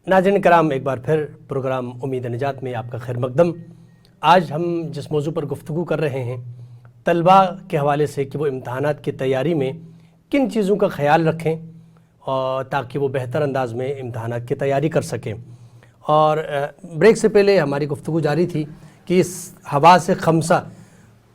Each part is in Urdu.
ناظرین کرام، ایک بار پھر پروگرام امید نجات میں آپ کا خیر مقدم۔ آج ہم جس موضوع پر گفتگو کر رہے ہیں طلباء کے حوالے سے کہ وہ امتحانات کی تیاری میں کن چیزوں کا خیال رکھیں اور تاکہ وہ بہتر انداز میں امتحانات کی تیاری کر سکیں۔ اور بریک سے پہلے ہماری گفتگو جاری تھی کہ اس حواس خمسہ،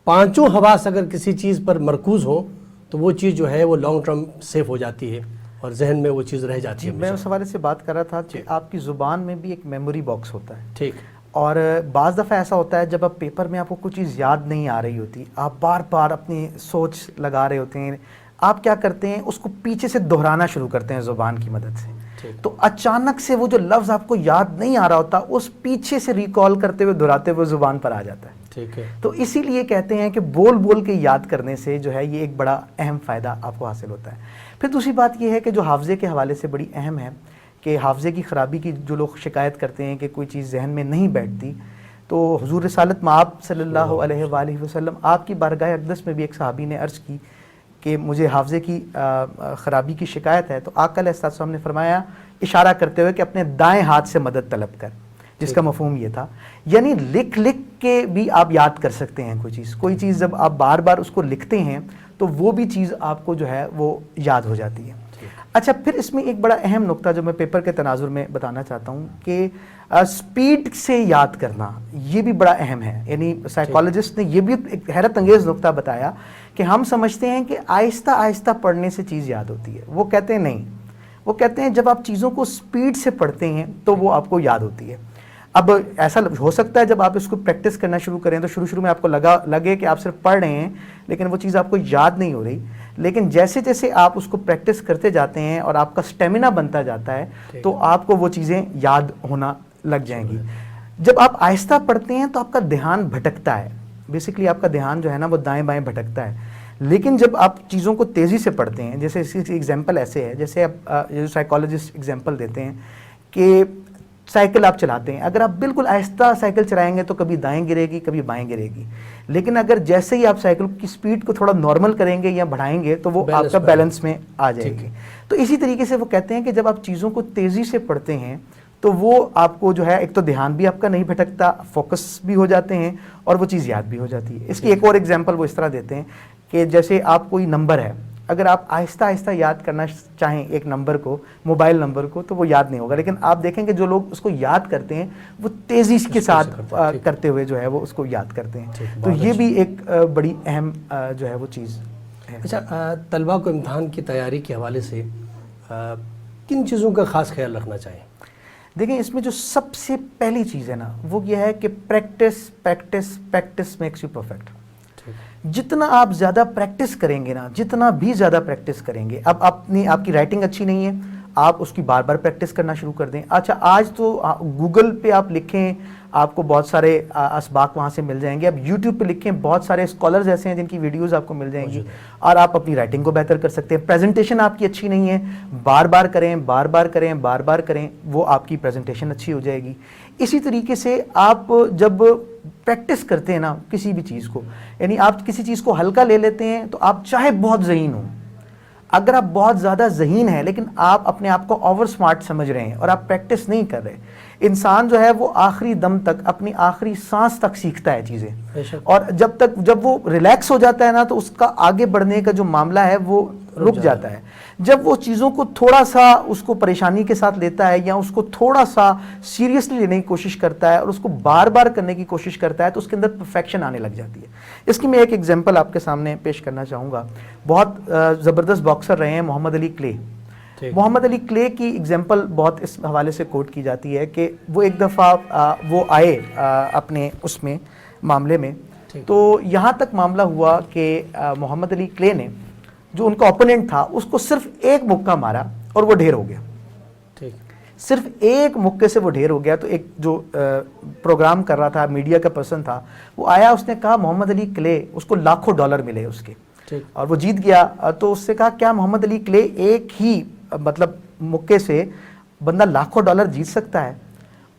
پانچوں حواس اگر کسی چیز پر مرکوز ہوں تو وہ چیز جو ہے وہ لانگ ٹرم سیف ہو جاتی ہے اور ذہن میں وہ چیز رہ جاتی ہے۔ میں اس حوالے سے بات کر رہا تھا کہ آپ کی زبان میں بھی ایک میموری باکس ہوتا ہے، ٹھیک، اور بعض دفعہ ایسا ہوتا ہے جب آپ پیپر میں آپ کو کوئی چیز یاد نہیں آ رہی ہوتی، آپ بار بار اپنی سوچ لگا رہے ہوتے ہیں، آپ کیا کرتے ہیں اس کو پیچھے سے دہرانا شروع کرتے ہیں زبان کی مدد سے، تو اچانک سے وہ جو لفظ آپ کو یاد نہیں آ رہا ہوتا اس پیچھے سے ریکال کرتے ہوئے دہراتے ہوئے زبان پر آ جاتا ہے۔ ٹھیک ہے، تو اسی لیے کہتے ہیں کہ بول بول کے یاد کرنے سے جو ہے یہ ایک بڑا اہم فائدہ آپ کو حاصل ہوتا ہے۔ پھر دوسری بات یہ ہے کہ جو حافظے کے حوالے سے بڑی اہم ہے کہ حافظے کی خرابی کی جو لوگ شکایت کرتے ہیں کہ کوئی چیز ذہن میں نہیں بیٹھتی، تو حضور رسالت مآب صلی اللہ علیہ وآلہ وسلم آپ کی بارگاہ اقدس میں بھی ایک صحابی نے عرض کی کہ مجھے حافظے کی خرابی کی شکایت ہے، تو آقا علیہ السلام نے فرمایا اشارہ کرتے ہوئے کہ اپنے دائیں ہاتھ سے مدد طلب کر، جس کا مفہوم یہ تھا یعنی لکھ لکھ کے بھی آپ یاد کر سکتے ہیں کوئی چیز جب آپ بار بار اس کو لکھتے ہیں تو وہ بھی چیز آپ کو جو ہے وہ یاد ہو جاتی ہے۔ اچھا، پھر اس میں ایک بڑا اہم نقطہ جو میں پیپر کے تناظر میں بتانا چاہتا ہوں کہ سپیڈ سے یاد کرنا یہ بھی بڑا اہم ہے، یعنی سائیکالوجسٹ نے یہ بھی ایک حیرت انگیز نقطہ بتایا کہ ہم سمجھتے ہیں کہ آہستہ آہستہ پڑھنے سے چیز یاد ہوتی ہے، وہ کہتے ہیں نہیں، وہ کہتے ہیں جب آپ چیزوں کو سپیڈ سے پڑھتے ہیں تو وہ آپ کو یاد ہوتی ہے۔ اب ایسا ہو سکتا ہے جب آپ اس کو پریکٹس کرنا شروع کریں تو شروع میں آپ کو لگے کہ آپ صرف پڑھ رہے ہیں لیکن وہ چیز آپ کو یاد نہیں ہو رہی، لیکن جیسے جیسے آپ اس کو پریکٹس کرتے جاتے ہیں اور آپ کا سٹیمنا بنتا جاتا ہے تو آپ کو وہ چیزیں یاد ہونا لگ جائیں گی۔ جب آپ آہستہ پڑھتے ہیں تو آپ کا دھیان بھٹکتا ہے، بیسیکلی آپ کا دھیان جو ہے نا وہ دائیں بائیں بھٹکتا ہے، لیکن جب آپ چیزوں کو تیزی سے پڑھتے ہیں، جیسے اس کی ایگزامپل ایسے ہے، جیسے سائیکالوجسٹ ایگزامپل دیتے ہیں کہ سائیکل آپ چلاتے ہیں، اگر آپ بالکل آہستہ سائیکل چلائیں گے تو کبھی دائیں گرے گی کبھی بائیں گرے گی، لیکن اگر جیسے ہی آپ سائیکل کی سپیڈ کو تھوڑا نارمل کریں گے یا بڑھائیں گے تو وہ آپ کا بیلنس میں آ جائے گی۔ تو اسی طریقے سے وہ کہتے ہیں کہ جب آپ چیزوں کو تیزی سے پڑھتے ہیں تو وہ آپ کو جو ہے ایک تو دھیان بھی آپ کا نہیں بھٹکتا، فوکس بھی ہو جاتے ہیں اور وہ چیز یاد بھی ہو جاتی ہے۔ اس کی ایک اور ایگزامپل وہ اس طرح دیتے ہیں کہ جیسے آپ کوئی نمبر ہے، اگر آپ آہستہ آہستہ یاد کرنا چاہیں ایک نمبر کو، موبائل نمبر کو، تو وہ یاد نہیں ہوگا، لیکن آپ دیکھیں کہ جو لوگ اس کو یاد کرتے ہیں وہ تیزی کے ساتھ کرتے ہوئے جو ہے وہ اس کو یاد کرتے ہیں، تو یہ بھی ایک بڑی اہم جو ہے وہ چیز ہے۔ اچھا، طلباء کو امتحان کی تیاری کے حوالے سے کن چیزوں کا خاص خیال رکھنا چاہیے؟ دیکھیں، اس میں جو سب سے پہلی چیز ہے نا وہ یہ ہے کہ پریکٹس میکس یو پرفیکٹ۔ جتنا آپ زیادہ پریکٹس کریں گے نا، جتنا بھی زیادہ پریکٹس کریں گے، اب آپ کی رائٹنگ اچھی نہیں ہے، آپ اس کی بار بار پریکٹس کرنا شروع کر دیں۔ اچھا، آج تو گوگل پہ آپ لکھیں آپ کو بہت سارے اسباق وہاں سے مل جائیں گے، اب یوٹیوب پہ لکھیں بہت سارے اسکالرز ایسے ہیں جن کی ویڈیوز آپ کو مل جائیں گی اور آپ اپنی رائٹنگ کو بہتر کر سکتے ہیں۔ پریزنٹیشن آپ کی اچھی نہیں ہے، بار بار کریں، بار بار کریں، بار بار کریں، وہ آپ کی پریزنٹیشن اچھی ہو جائے گی۔ اسی طریقے سے آپ جب پریکٹس کرتے ہیں نا کسی بھی چیز کو، یعنی آپ کسی چیز کو ہلکا لے لیتے ہیں تو آپ چاہے بہت ذہین ہوں، اگر آپ بہت زیادہ ذہین ہیں لیکن آپ اپنے آپ کو اوور سمارٹ سمجھ رہے ہیں اور آپ پریکٹس نہیں کر رہے، انسان جو ہے وہ آخری دم تک، اپنی آخری سانس تک سیکھتا ہے چیزیں، اور جب وہ ریلیکس ہو جاتا ہے نا تو اس کا آگے بڑھنے کا جو معاملہ ہے وہ رک جاتا ہے۔ جب وہ چیزوں کو تھوڑا سا اس کو پریشانی کے ساتھ لیتا ہے یا اس کو تھوڑا سا سیریسلی لینے کی کوشش کرتا ہے اور اس کو بار بار کرنے کی کوشش کرتا ہے تو اس کے اندر پرفیکشن آنے لگ جاتی ہے۔ اس کی میں ایک ایگزامپل آپ کے سامنے پیش کرنا چاہوں گا۔ بہت زبردست باکسر رہے ہیں محمد علی کلے۔ محمد علی کلے کی ایگزامپل بہت اس حوالے سے کوٹ کی جاتی ہے کہ وہ ایک دفعہ وہ آئے اپنے اس میں معاملے میں، تو یہاں تک معاملہ ہوا کہ محمد علی کلے نے جو ان کا اوپوننٹ تھا اس کو صرف ایک مکہ مارا اور وہ ڈھیر ہو گیا، صرف ایک مکے سے وہ ڈھیر ہو گیا۔ تو ایک جو پروگرام کر رہا تھا، میڈیا کا پرسن تھا، وہ آیا، اس نے کہا محمد علی کلے، اس کو لاکھوں ڈالر ملے اس کے اور وہ جیت گیا۔ تو اس سے کہا کیا محمد علی کلے ایک ہی مطلب مکے سے بندہ لاکھوں ڈالر جیت سکتا ہے؟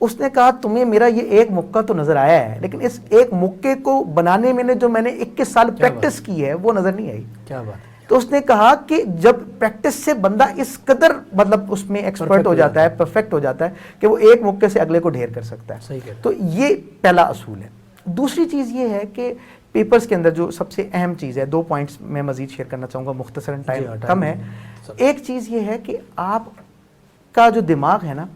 اس نے کہا تمہیں میرا یہ ایک مکہ تو نظر آیا ہے لیکن اس ایک مکے کو بنانے میں نے جو میں نے 21 سال پریکٹس کی ہے وہ نظر نہیں آئی۔ کیا بات ہے! تو اس نے کہا کہ جب پریکٹس سے بندہ اس قدر مطلب اس میں ایکسپرٹ ہو جاتا ہے، پرفیکٹ ہو جاتا ہے کہ وہ ایک موقع سے اگلے کو ڈھیر کر سکتا ہے. تو یہ پہلا اصول ہے. دوسری چیز یہ ہے کہ پیپرز کے اندر جو سب سے اہم چیز ہے، 2 پوائنٹس میں مزید شیئر کرنا چاہوں گا، مختصراً ٹائم کم ہے. ایک چیز یہ ہے کہ آپ کا جو دماغ ہے نا،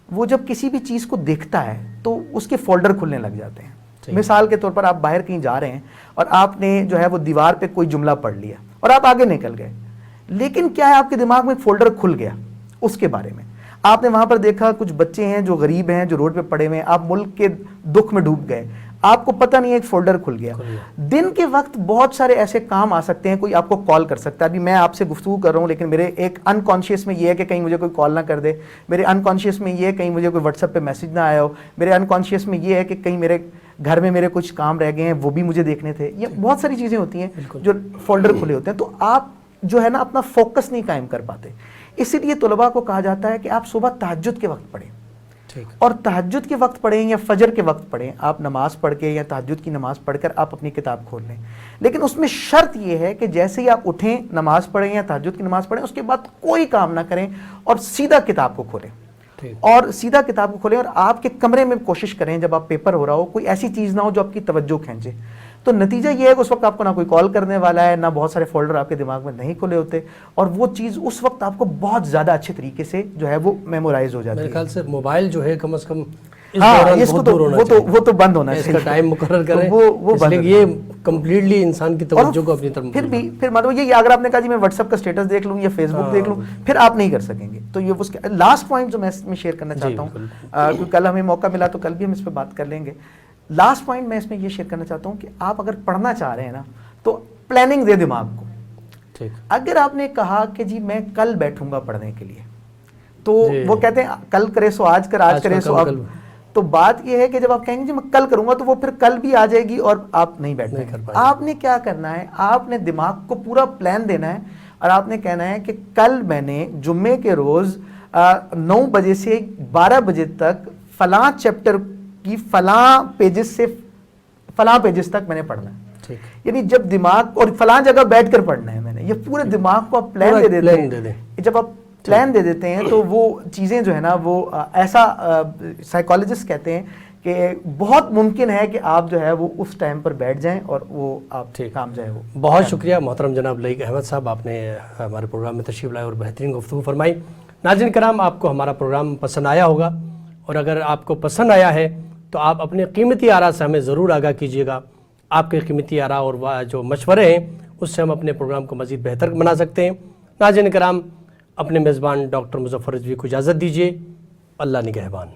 وہ جب کسی بھی چیز کو دیکھتا ہے تو اس کے فولڈر کھلنے لگ جاتے ہیں. مثال کے طور پر آپ باہر کہیں جا رہے ہیں اور آپ نے جو ہے وہ دیوار پہ کوئی جملہ پڑھ لیا اور آپ آگے نکل گئے، لیکن کیا ہے آپ کے دماغ میں ایک فولڈر کھل گیا اس کے بارے میں. آپ نے وہاں پر دیکھا کچھ بچے ہیں جو غریب ہیں، جو روڈ پہ پڑے ہوئے ہیں، آپ ملک کے دکھ میں ڈوب گئے، آپ کو پتہ نہیں ہے، ایک فولڈر کھل گیا. دن کے وقت بہت سارے ایسے کام آ سکتے ہیں، کوئی آپ کو کال کر سکتا ہے. ابھی میں آپ سے گفتگو کر رہا ہوں لیکن میرے ایک انکانشیس میں یہ ہے کہ کہیں مجھے کوئی کال نہ کر دے، میرے انکانشیس میں یہ ہے کہیں مجھے کوئی واٹس ایپ پہ میسج نہ آیا ہو، میرے انکانشیس میں یہ ہے کہ کہیں میرے گھر میں میرے کچھ کام رہ گئے ہیں وہ بھی مجھے دیکھنے تھے. یہ بہت ساری چیزیں ہوتی ہیں جو فولڈر کھلے ہوتے ہیں، تو آپ جو ہے نا اپنا فوکس نہیں قائم کر پاتے. اسی لیے طلباء کو کہا جاتا ہے کہ آپ صبح تہجد کے وقت پڑھیں، اور تہجد کے وقت پڑھیں یا فجر کے وقت پڑھیں. آپ نماز پڑھ کے یا تہجد کی نماز پڑھ کر آپ اپنی کتاب کھول لیں، لیکن اس میں شرط یہ ہے کہ جیسے ہی آپ اٹھیں، نماز پڑھیں یا تہجد کی نماز پڑھیں، اس کے بعد کوئی کام نہ کریں اور سیدھا کتاب کو کھولیں. اور سیدھا کتاب کو کھولیں اور آپ کے کمرے میں کوشش کریں جب آپ پیپر ہو رہا ہو کوئی ایسی چیز نہ ہو جو آپ کی توجہ کھینچے. تو نتیجہ یہ ہے کہ اس وقت آپ کو نہ کوئی کال کرنے والا ہے، نہ بہت سارے فولڈر آپ کے دماغ میں نہیں کھلے ہوتے، اور وہ چیز اس وقت آپ کو بہت زیادہ اچھے طریقے سے جو ہے وہ میمورائز ہو جاتی ہے. میرے خیال سے موبائل جو ہے کم از کم اس کو وہ تو بند ہونا چاہیے، اس کا ٹائم مقرر کریں، وہ بند. یہ کمپلیٹلی انسان کی توجہ کو اپنی طرف پھر مطلب یہ اگر آپ نے کہا جی میں واٹس ایپ کا اسٹیٹس دیکھ لوں یا فیس بک دیکھ لوں، پھر آپ نہیں کر سکیں گے. تو یہ اس کا لاسٹ پوائنٹ جو میں شیئر کرنا چاہتا ہوں، کیونکہ کل ہمیں موقع ملا تو کل بھی ہم اس پہ بات کر لیں گے. لاسٹ پوائنٹ میں اس میں یہ شیئر کرنا چاہتا ہوں کہ آپ اگر پڑھنا چاہ رہے ہیں نا تو پلاننگ دے دماغ کو. اگر آپ نے کہا کہ جی میں کل بیٹھوں گا پڑھنے کے لیے، تو وہ کہتے ہیں کل کرے سو آج کر، آج کرے سو اب. تو بات یہ ہے کہ جب آپ کہیں گے جی میں کل کروں گا تو وہ پھر کل بھی آ جائے گی اور آپ نہیں بیٹھ پائیں گے. آپ نے کیا کرنا ہے، آپ نے دماغ کو پورا پلان دینا ہے اور آپ نے کہنا ہے کہ کل میں نے جمعے کے روز 9 بجے سے 12 بجے تک فلاں چیپٹر کی فلاں پیجز سے فلاں پیجز تک میں نے پڑھنا ہے. یعنی جب دماغ اور فلاں جگہ بیٹھ کر پڑھنا ہے میں نے، یہ پورے دماغ کو آپ پلان دے دیتے ہیں. جب آپ پلان دے دیتے ہیں تو وہ چیزیں جو ہے نا وہ ایسا سائیکالوجسٹ کہتے ہیں کہ بہت ممکن ہے کہ آپ جو ہے وہ اس ٹائم پر بیٹھ جائیں اور وہ آپ کام جو ہے وہ. بہت شکریہ محترم جناب لائق احمد صاحب، آپ نے ہمارے پروگرام میں تشریف لائے اور بہترین گفتگو فرمائی. ناظرین کرام، آپ کو ہمارا پروگرام پسند آیا ہوگا، اور اگر آپ کو پسند آیا ہے تو آپ اپنے قیمتی آراء سے ہمیں ضرور آگاہ کیجیے گا. آپ کے قیمتی آراء اور جو مشورے ہیں اس سے ہم اپنے پروگرام کو مزید بہتر بنا سکتے ہیں. ناظرین کرام، اپنے میزبان ڈاکٹر مظفر رضوی کو اجازت دیجیے. اللہ نگہبان.